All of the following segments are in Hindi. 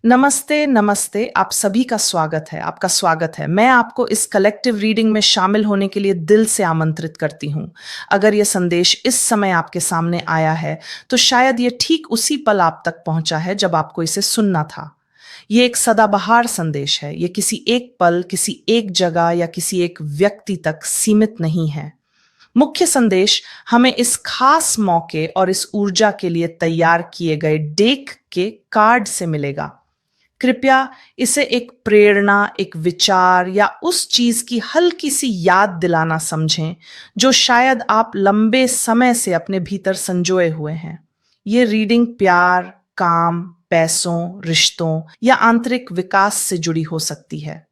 नमस्ते, नमस्ते। आप सभी का स्वागत है, आपका स्वागत है। मैं आपको इस कलेक्टिव रीडिंग में शामिल होने के लिए दिल से आमंत्रित करती हूँ। अगर ये संदेश इस समय आपके सामने आया है, तो शायद ये ठीक उसी पल आप तक पहुँचा है जब आपको इसे सुनना था। ये एक सदाबहार संदेश है, ये किसी एक पल, किसी एक जगह या किसी एक व्यक्ति तक सीमित नहीं है। मुख्य संदेश हमें इस खास मौके और इस ऊर्जा के लिए तैयार किए गए डेक के कार्ड से मिलेगा। कृपया इसे एक प्रेरणा, एक विचार या उस चीज की हल्की सी याद दिलाना समझें जो शायद आप लंबे समय से अपने भीतर संजोए हुए हैं। ये रीडिंग प्यार, काम, पैसों, रिश्तों या आंतरिक विकास से जुड़ी हो सकती है,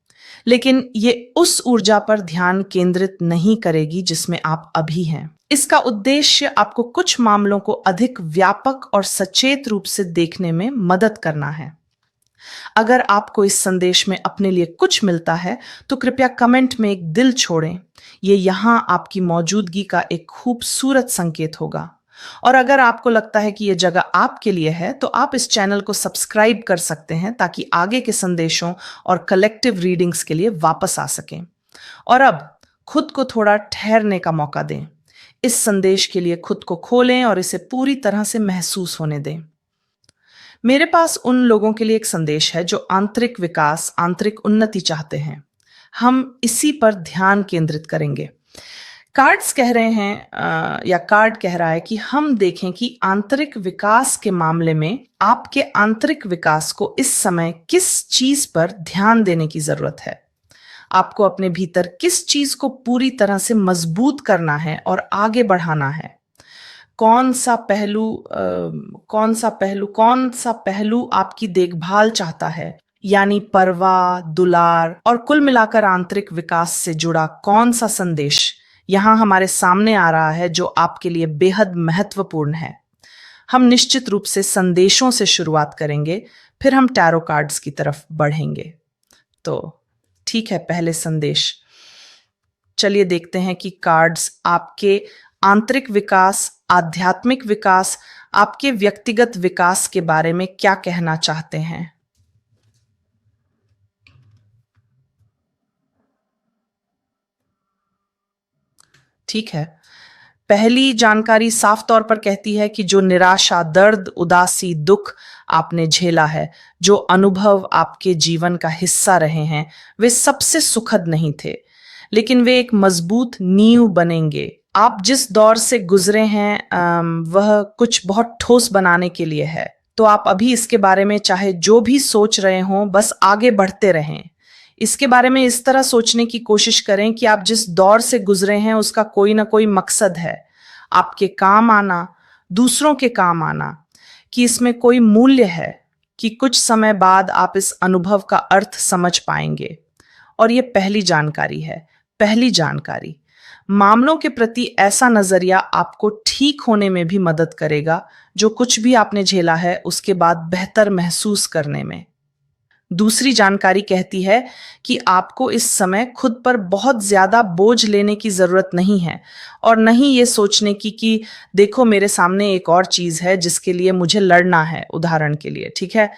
लेकिन ये उस ऊर्जा पर ध्यान केंद्रित नहीं करेगी जिसमें आप अभी हैं। इसका उद्देश्य आपको कुछ मामलों को अधिक व्यापक और सचेत रूप से देखने में मदद करना है। अगर आपको इस संदेश में अपने लिए कुछ मिलता है, तो कृपया कमेंट में एक दिल छोड़ें। ये यहाँ आपकी मौजूदगी का एक खूबसूरत संकेत होगा। और अगर आपको लगता है कि ये जगह आपके लिए है, तो आप इस चैनल को सब्सक्राइब कर सकते हैं ताकि आगे के संदेशों और कलेक्टिव रीडिंग्स के लिए वापस आ सकें। और अब खुद को थोड़ा ठहरने का मौका दें। इस संदेश के लिए खुद को खोलें और इसे पूरी तरह से महसूस होने दें। मेरे पास उन लोगों के लिए एक संदेश है जो आंतरिक विकास, आंतरिक उन्नति चाहते हैं। हम इसी पर ध्यान केंद्रित करेंगे। कार्ड्स कह रहे हैं या कार्ड कह रहा है कि हम देखें कि आंतरिक विकास के मामले में आपके आंतरिक विकास को इस समय किस चीज पर ध्यान देने की जरूरत है। आपको अपने भीतर किस चीज को पूरी तरह से मजबूत करना है और आगे बढ़ाना है। कौन सा पहलू आपकी देखभाल चाहता है, यानी परवाह, दुलार और कुल मिलाकर आंतरिक विकास से जुड़ा कौन सा संदेश यहाँ हमारे सामने आ रहा है जो आपके लिए बेहद महत्वपूर्ण है। हम निश्चित रूप से संदेशों से शुरुआत करेंगे, फिर हम टैरो कार्ड्स की तरफ बढ़ेंगे। तो ठीक है, पहले संदेश। चलिए देखते हैं कि कार्ड्स आपके आंतरिक विकास, आध्यात्मिक विकास, आपके व्यक्तिगत विकास के बारे में क्या कहना चाहते हैं। ठीक है, पहली जानकारी साफ तौर पर कहती है कि जो निराशा, दर्द, उदासी, दुख आपने झेला है, जो अनुभव आपके जीवन का हिस्सा रहे हैं, वे सबसे सुखद नहीं थे, लेकिन वे एक मजबूत नींव बनेंगे। आप जिस दौर से गुजरे हैं वह कुछ बहुत ठोस बनाने के लिए है। तो आप अभी इसके बारे में चाहे जो भी सोच रहे हों, बस आगे बढ़ते रहें। इसके बारे में इस तरह सोचने की कोशिश करें कि आप जिस दौर से गुजरे हैं उसका कोई ना कोई मकसद है। आपके काम आना, दूसरों के काम आना, कि इसमें कोई मूल्य है, कि कुछ समय बाद आप इस अनुभव का अर्थ समझ पाएंगे। और ये पहली जानकारी है। पहली जानकारी मामलों के प्रति ऐसा नजरिया आपको ठीक होने में भी मदद करेगा, जो कुछ भी आपने झेला है उसके बाद बेहतर महसूस करने में। दूसरी जानकारी कहती है कि आपको इस समय खुद पर बहुत ज्यादा बोझ लेने की जरूरत नहीं है, और नहीं ये सोचने की कि देखो मेरे सामने एक और चीज है जिसके लिए मुझे लड़ना है, उदाहरण के लिए। ठीक है,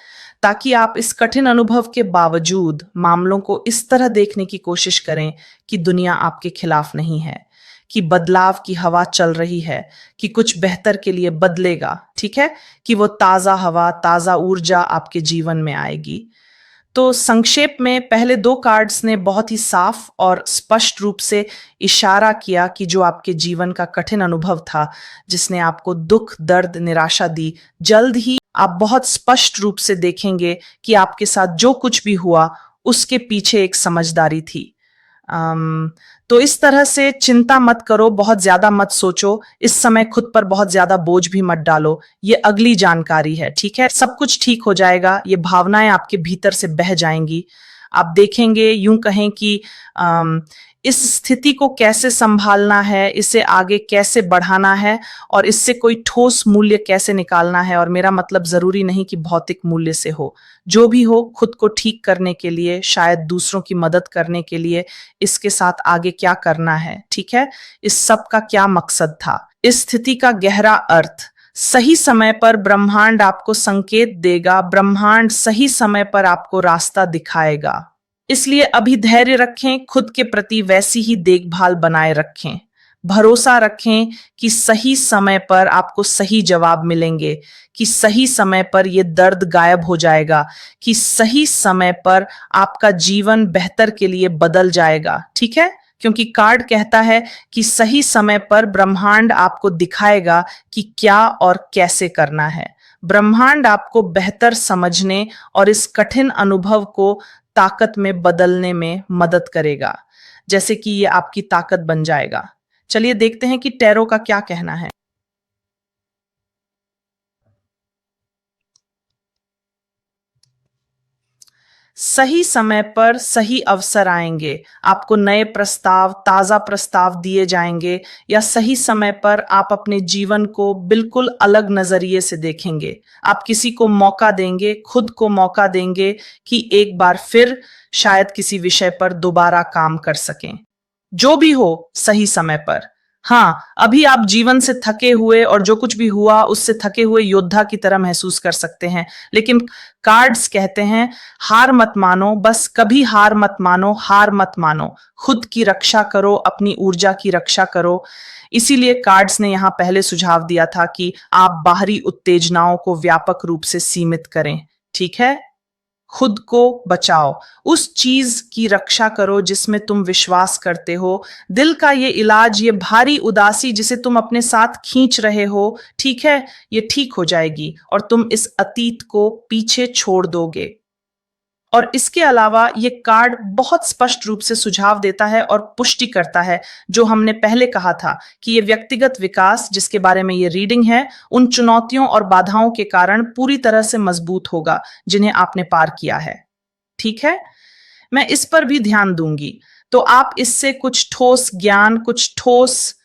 ताकि आप इस कठिन अनुभव के बावजूद मामलों को इस तरह देखने की कोशिश करें कि दुनिया आपके खिलाफ नहीं है, कि बदलाव की हवा चल रही है, कि कुछ बेहतर के लिए बदलेगा। ठीक है, कि वो ताजा हवा, ताजा ऊर्जा आपके जीवन में आएगी। तो संक्षेप में पहले दो कार्ड्स ने बहुत ही साफ और स्पष्ट रूप से इशारा किया कि जो आपके जीवन का कठिन अनुभव था, जिसने आपको दुख, दर्द, निराशा दी, जल्द ही आप बहुत स्पष्ट रूप से देखेंगे कि आपके साथ जो कुछ भी हुआ उसके पीछे एक समझदारी थी। तो इस तरह से चिंता मत करो, बहुत ज्यादा मत सोचो, इस समय खुद पर बहुत ज्यादा बोझ भी मत डालो। ये अगली जानकारी है। ठीक है, सब कुछ ठीक हो जाएगा। ये भावनाएं आपके भीतर से बह जाएंगी। आप देखेंगे, यूं कहें कि इस स्थिति को कैसे संभालना है, इसे आगे कैसे बढ़ाना है, और इससे कोई ठोस मूल्य कैसे निकालना है। और मेरा मतलब जरूरी नहीं कि भौतिक मूल्य से हो, जो भी हो, खुद को ठीक करने के लिए, शायद दूसरों की मदद करने के लिए, इसके साथ आगे क्या करना है। ठीक है, इस सब का क्या मकसद था, इस स्थिति का गहरा अर्थ, सही समय पर ब्रह्मांड आपको संकेत देगा, ब्रह्मांड सही समय पर आपको रास्ता दिखाएगा। इसलिए अभी धैर्य रखें, खुद के प्रति वैसी ही देखभाल बनाए रखें। भरोसा रखें कि सही समय पर आपको सही जवाब मिलेंगे, कि सही समय पर ये दर्द गायब हो जाएगा, कि सही समय पर आपका जीवन बेहतर के लिए बदल जाएगा। ठीक है? क्योंकि कार्ड कहता है कि सही समय पर ब्रह्मांड आपको दिखाएगा कि क्या और कैसे करना है। ब्रह्मांड आपको बेहतर समझने और इस कठिन अनुभव को ताकत में बदलने में मदद करेगा, जैसे कि ये आपकी ताकत बन जाएगा। चलिए देखते हैं कि टैरो का क्या कहना है। सही समय पर सही अवसर आएंगे, आपको नए प्रस्ताव, ताजा प्रस्ताव दिए जाएंगे, या सही समय पर आप अपने जीवन को बिल्कुल अलग नजरिए से देखेंगे। आप किसी को मौका देंगे, खुद को मौका देंगे कि एक बार फिर शायद किसी विषय पर दोबारा काम कर सकें। जो भी हो, सही समय पर। हाँ, अभी आप जीवन से थके हुए और जो कुछ भी हुआ उससे थके हुए योद्धा की तरह महसूस कर सकते हैं, लेकिन कार्ड्स कहते हैं हार मत मानो, बस कभी हार मत मानो, हार मत मानो। खुद की रक्षा करो, अपनी ऊर्जा की रक्षा करो। इसीलिए कार्ड्स ने यहां पहले सुझाव दिया था कि आप बाहरी उत्तेजनाओं को व्यापक रूप से सीमित करें। ठीक है? खुद को बचाओ, उस चीज की रक्षा करो जिसमें तुम विश्वास करते हो। दिल का ये इलाज, ये भारी उदासी जिसे तुम अपने साथ खींच रहे हो, ठीक है, ये ठीक हो जाएगी और तुम इस अतीत को पीछे छोड़ दोगे। और इसके अलावा ये कार्ड बहुत स्पष्ट रूप से सुझाव देता है और पुष्टि करता है जो हमने पहले कहा था कि ये व्यक्तिगत विकास जिसके बारे में ये रीडिंग है, उन चुनौतियों और बाधाओं के कारण पूरी तरह से मजबूत होगा जिन्हें आपने पार किया है। ठीक है? मैं इस पर भी ध्यान दूंगी। तो आप इससे कुछ ठोस ज्ञान, कुछ ठोस,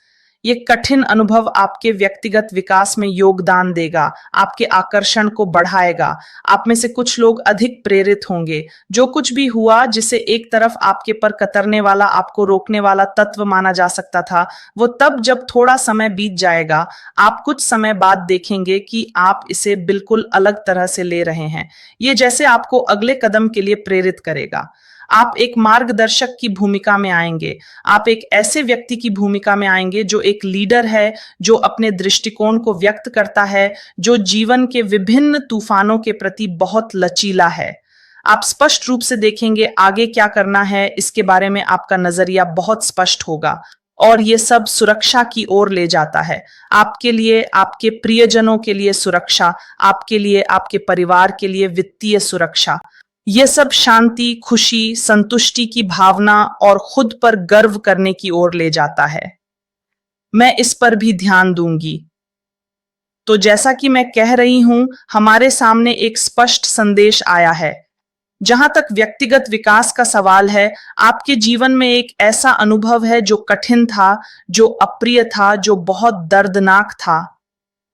ये कठिन अनुभव आपके व्यक्तिगत विकास में योगदान देगा, आपके आकर्षण को बढ़ाएगा। आप में से कुछ लोग अधिक प्रेरित होंगे। जो कुछ भी हुआ जिसे एक तरफ आपके पर कतरने वाला, आपको रोकने वाला तत्व माना जा सकता था, वो तब जब थोड़ा समय बीत जाएगा, आप कुछ समय बाद देखेंगे कि आप इसे बिल्कुल अलग तरह से ले रहे हैं। ये जैसे आपको अगले कदम के लिए प्रेरित करेगा। आप एक मार्गदर्शक की भूमिका में आएंगे। आप एक ऐसे व्यक्ति की भूमिका में आएंगे जो एक लीडर है, जो अपने दृष्टिकोण को व्यक्त करता है, जो जीवन के विभिन्न तूफानों के प्रति बहुत लचीला है। आप स्पष्ट रूप से देखेंगे आगे क्या करना है, इसके बारे में आपका नजरिया बहुत स्पष्ट होगा और ये सब सुरक्षा की ओर ले जाता है। आपके लिए, आपके प्रियजनों के लिए सुरक्षा, आपके लिए, आपके परिवार के लिए वित्तीय सुरक्षा। ये सब शांति, खुशी, संतुष्टि की भावना और खुद पर गर्व करने की ओर ले जाता है। मैं इस पर भी ध्यान दूंगी। तो जैसा कि मैं कह रही हूं, हमारे सामने एक स्पष्ट संदेश आया है। जहां तक व्यक्तिगत विकास का सवाल है, आपके जीवन में एक ऐसा अनुभव है जो कठिन था, जो अप्रिय था, जो बहुत दर्दनाक था,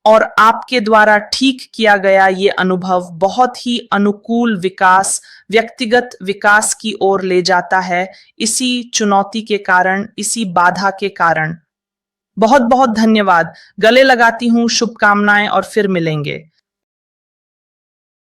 और आपके द्वारा ठीक किया गया ये अनुभव बहुत ही अनुकूल विकास, व्यक्तिगत विकास की ओर ले जाता है, इसी चुनौती के कारण, इसी बाधा के कारण। बहुत बहुत धन्यवाद। गले लगाती हूँ, शुभकामनाएं और फिर मिलेंगे।